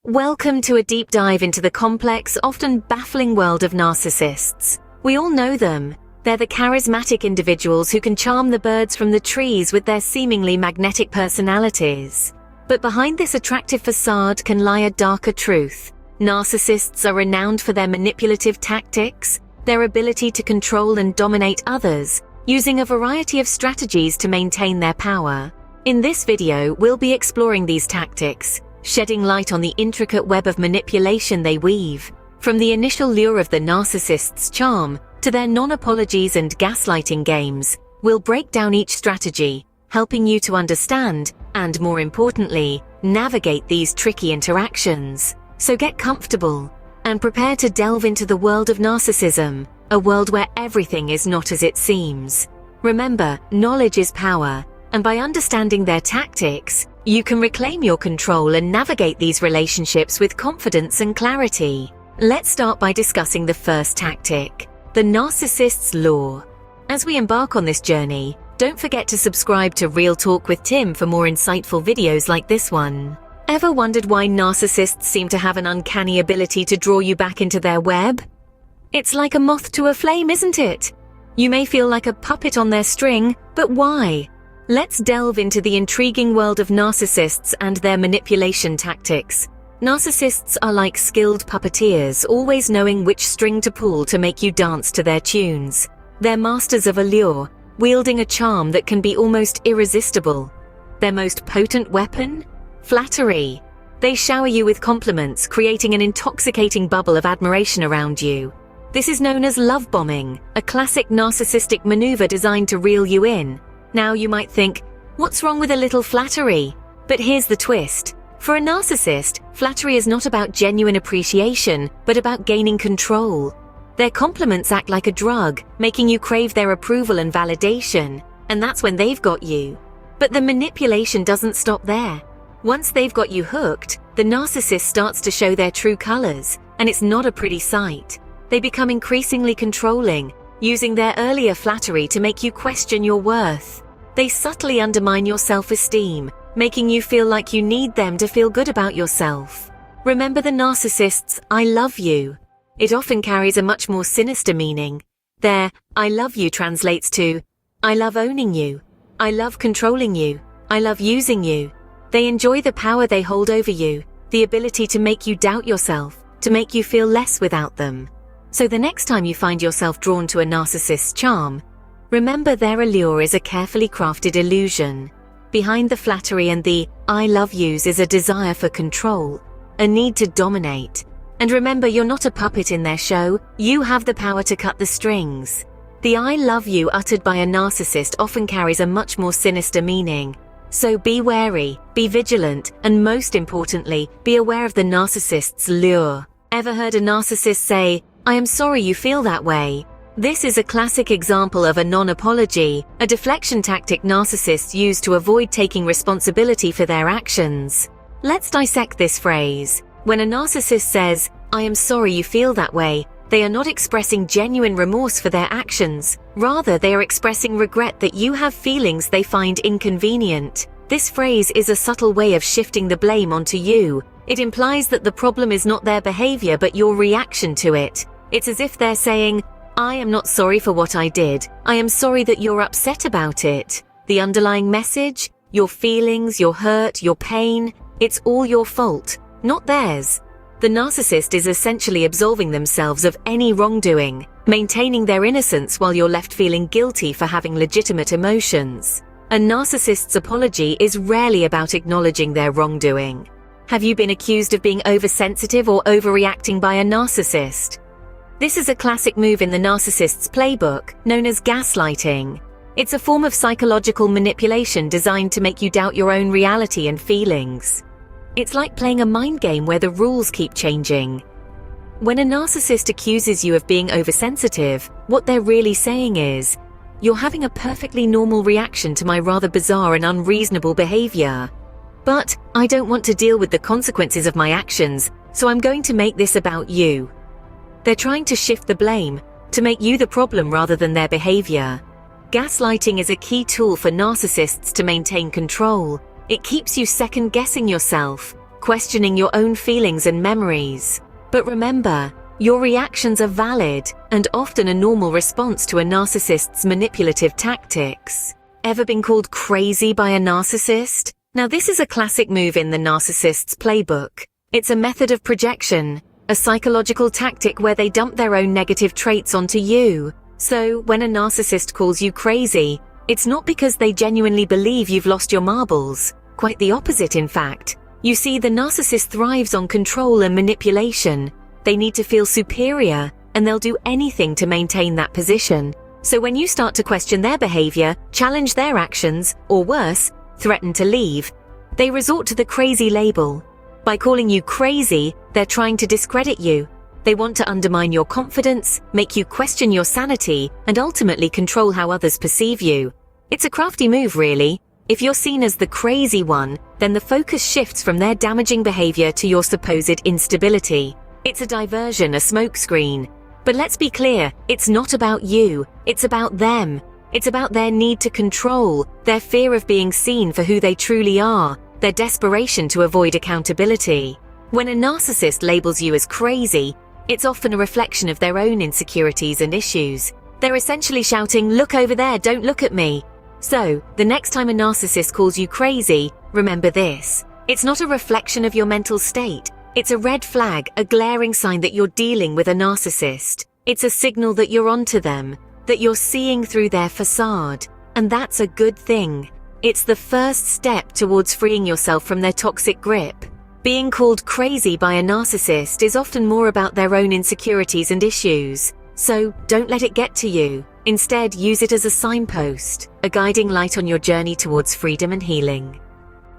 Welcome to a deep dive into the complex, often baffling world of narcissists. We all know them. They're the charismatic individuals who can charm the birds from the trees with their seemingly magnetic personalities. But behind this attractive facade can lie a darker truth. Narcissists are renowned for their manipulative tactics, their ability to control and dominate others, using a variety of strategies to maintain their power. In this video, we'll be exploring these tactics, shedding light on the intricate web of manipulation they weave, from the initial lure of the narcissist's charm to their non-apologies and gaslighting games. We'll break down each strategy, helping you to understand, and more importantly, navigate these tricky interactions. So get comfortable and prepare to delve into the world of narcissism, a world where everything is not as it seems. Remember, knowledge is power, and by understanding their tactics, you can reclaim your control and navigate these relationships with confidence and clarity. Let's start by discussing the first tactic, the narcissist's lure. As we embark on this journey, don't forget to subscribe to Real Talk with Tim for more insightful videos like this one. Ever wondered why narcissists seem to have an uncanny ability to draw you back into their web? It's like a moth to a flame, isn't it? You may feel like a puppet on their string, but why? Let's delve into the intriguing world of narcissists and their manipulation tactics. Narcissists are like skilled puppeteers, always knowing which string to pull to make you dance to their tunes. They're masters of allure, wielding a charm that can be almost irresistible. Their most potent weapon? Flattery. They shower you with compliments, creating an intoxicating bubble of admiration around you. This is known as love bombing, a classic narcissistic maneuver designed to reel you in. Now you might think, what's wrong with a little flattery? But here's the twist. For a narcissist, flattery is not about genuine appreciation, but about gaining control. Their compliments act like a drug, making you crave their approval and validation, and that's when they've got you. But the manipulation doesn't stop there. Once they've got you hooked, the narcissist starts to show their true colors, and it's not a pretty sight. They become increasingly controlling, using their earlier flattery to make you question your worth. They subtly undermine your self-esteem, making you feel like you need them to feel good about yourself. Remember the narcissist's "I love you." It often carries a much more sinister meaning. Their "I love you" translates to "I love owning you, I love controlling you, I love using you." They enjoy the power they hold over you, the ability to make you doubt yourself, to make you feel less without them. So the next time you find yourself drawn to a narcissist's charm, remember their allure is a carefully crafted illusion. Behind the flattery and the "I love yous" is a desire for control, a need to dominate. And remember, you're not a puppet in their show, you have the power to cut the strings. The "I love you" uttered by a narcissist often carries a much more sinister meaning. So be wary, be vigilant, and most importantly, be aware of the narcissist's lure. Ever heard a narcissist say, "I am sorry you feel that way"? This is a classic example of a non-apology, a deflection tactic narcissists use to avoid taking responsibility for their actions. Let's dissect this phrase. When a narcissist says, "I am sorry you feel that way," they are not expressing genuine remorse for their actions. Rather, they are expressing regret that you have feelings they find inconvenient. This phrase is a subtle way of shifting the blame onto you. It implies that the problem is not their behavior but your reaction to it. It's as if they're saying, "I am not sorry for what I did. I am sorry that you're upset about it." The underlying message? Your feelings, your hurt, your pain, it's all your fault, not theirs. The narcissist is essentially absolving themselves of any wrongdoing, maintaining their innocence while you're left feeling guilty for having legitimate emotions. A narcissist's apology is rarely about acknowledging their wrongdoing. Have you been accused of being oversensitive or overreacting by a narcissist? This is a classic move in the narcissist's playbook, known as gaslighting. It's a form of psychological manipulation designed to make you doubt your own reality and feelings. It's like playing a mind game where the rules keep changing. When a narcissist accuses you of being oversensitive, what they're really saying is, "You're having a perfectly normal reaction to my rather bizarre and unreasonable behavior. But I don't want to deal with the consequences of my actions, so I'm going to make this about you." They're trying to shift the blame, to make you the problem rather than their behavior. Gaslighting is a key tool for narcissists to maintain control. It keeps you second-guessing yourself, questioning your own feelings and memories. But remember, your reactions are valid and often a normal response to a narcissist's manipulative tactics. Ever been called crazy by a narcissist? Now this is a classic move in the narcissist's playbook. It's a method of projection, a psychological tactic where they dump their own negative traits onto you. So, when a narcissist calls you crazy, it's not because they genuinely believe you've lost your marbles. Quite the opposite, in fact. You see, the narcissist thrives on control and manipulation. They need to feel superior, and they'll do anything to maintain that position. So when you start to question their behavior, challenge their actions, or worse, threaten to leave, they resort to the crazy label. By calling you crazy, they're trying to discredit you. They want to undermine your confidence, make you question your sanity, and ultimately control how others perceive you. It's a crafty move, really. If you're seen as the crazy one, then the focus shifts from their damaging behavior to your supposed instability. It's a diversion, a smokescreen. But let's be clear, it's not about you, it's about them. It's about their need to control, their fear of being seen for who they truly are, their desperation to avoid accountability. When a narcissist labels you as crazy, it's often a reflection of their own insecurities and issues. They're essentially shouting, "Look over there, don't look at me." So, the next time a narcissist calls you crazy, remember this. It's not a reflection of your mental state. It's a red flag, a glaring sign that you're dealing with a narcissist. It's a signal that you're onto them, that you're seeing through their facade. And that's a good thing. It's the first step towards freeing yourself from their toxic grip. Being called crazy by a narcissist is often more about their own insecurities and issues. So, don't let it get to you. Instead, use it as a signpost, a guiding light on your journey towards freedom and healing.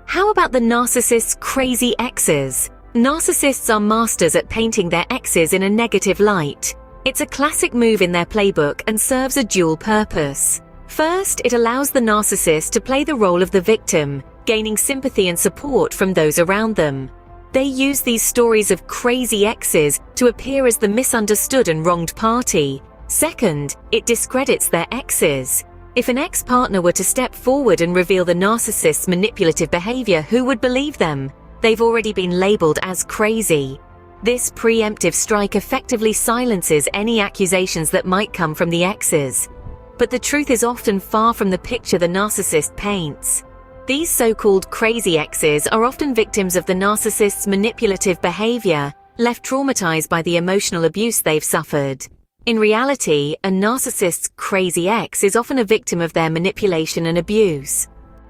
How about the narcissist's crazy exes? Narcissists are masters at painting their exes in a negative light. It's a classic move in their playbook and serves a dual purpose. First, it allows the narcissist to play the role of the victim, gaining sympathy and support from those around them. They use these stories of crazy exes to appear as the misunderstood and wronged party. Second, it discredits their exes. If an ex-partner were to step forward and reveal the narcissist's manipulative behavior, who would believe them? They've already been labeled as crazy. This preemptive strike effectively silences any accusations that might come from the exes. But the truth is often far from the picture the narcissist paints. These so-called crazy exes are often victims of the narcissist's manipulative behavior, left traumatized by the emotional abuse they've suffered. In reality, a narcissist's crazy ex is often a victim of their manipulation and abuse.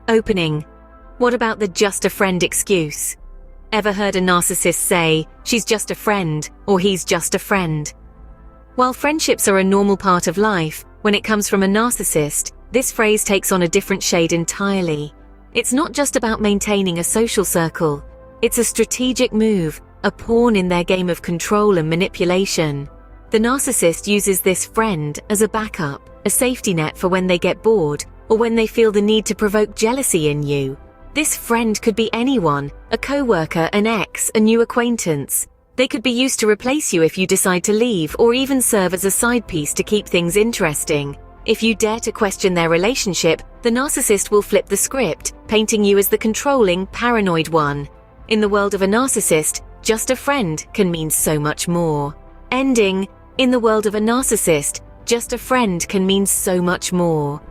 Opening. What about the just a friend excuse? Ever heard a narcissist say, "She's just a friend," or "He's just a friend"? While friendships are a normal part of life, when it comes from a narcissist, this phrase takes on a different shade entirely. It's not just about maintaining a social circle. It's a strategic move, a pawn in their game of control and manipulation. The narcissist uses this friend as a backup, a safety net for when they get bored, or when they feel the need to provoke jealousy in you. This friend could be anyone, a coworker, an ex, a new acquaintance. They could be used to replace you if you decide to leave, or even serve as a side piece to keep things interesting. If you dare to question their relationship, the narcissist will flip the script, painting you as the controlling, paranoid one. In the world of a narcissist, just a friend can mean so much more. Ending. In the world of a narcissist, just a friend can mean so much more.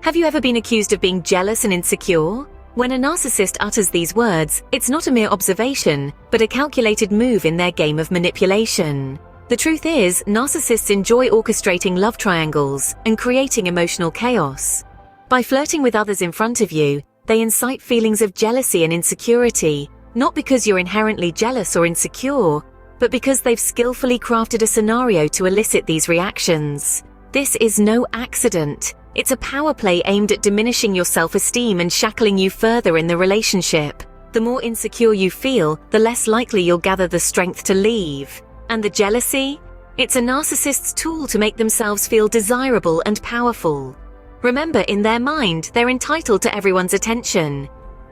Have you ever been accused of being jealous and insecure? When a narcissist utters these words, it's not a mere observation, but a calculated move in their game of manipulation. The truth is, narcissists enjoy orchestrating love triangles and creating emotional chaos. By flirting with others in front of you, they incite feelings of jealousy and insecurity, not because you're inherently jealous or insecure, but because they've skillfully crafted a scenario to elicit these reactions. This is no accident. It's a power play aimed at diminishing your self-esteem and shackling you further in the relationship. The more insecure you feel, the less likely you'll gather the strength to leave. And the jealousy? It's a narcissist's tool to make themselves feel desirable and powerful. Remember, in their mind, they're entitled to everyone's attention.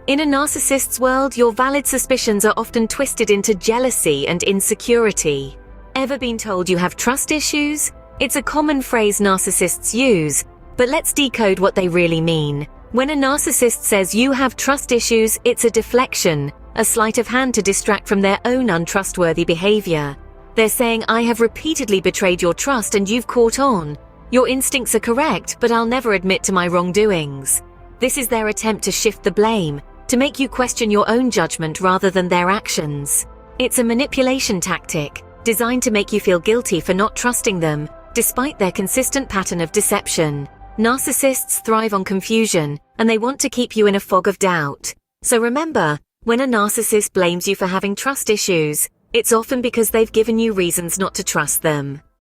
In a narcissist's world, your valid suspicions are often twisted into jealousy and insecurity. Ever been told you have trust issues? It's a common phrase narcissists use, but let's decode what they really mean. When a narcissist says you have trust issues, it's a deflection, a sleight of hand to distract from their own untrustworthy behavior. They're saying, "I have repeatedly betrayed your trust and you've caught on. Your instincts are correct, but I'll never admit to my wrongdoings." This is their attempt to shift the blame, to make you question your own judgment rather than their actions. It's a manipulation tactic, designed to make you feel guilty for not trusting them, despite their consistent pattern of deception. Narcissists thrive on confusion, and they want to keep you in a fog of doubt. So remember, when a narcissist blames you for having trust issues, it's often because they've given you reasons not to trust them.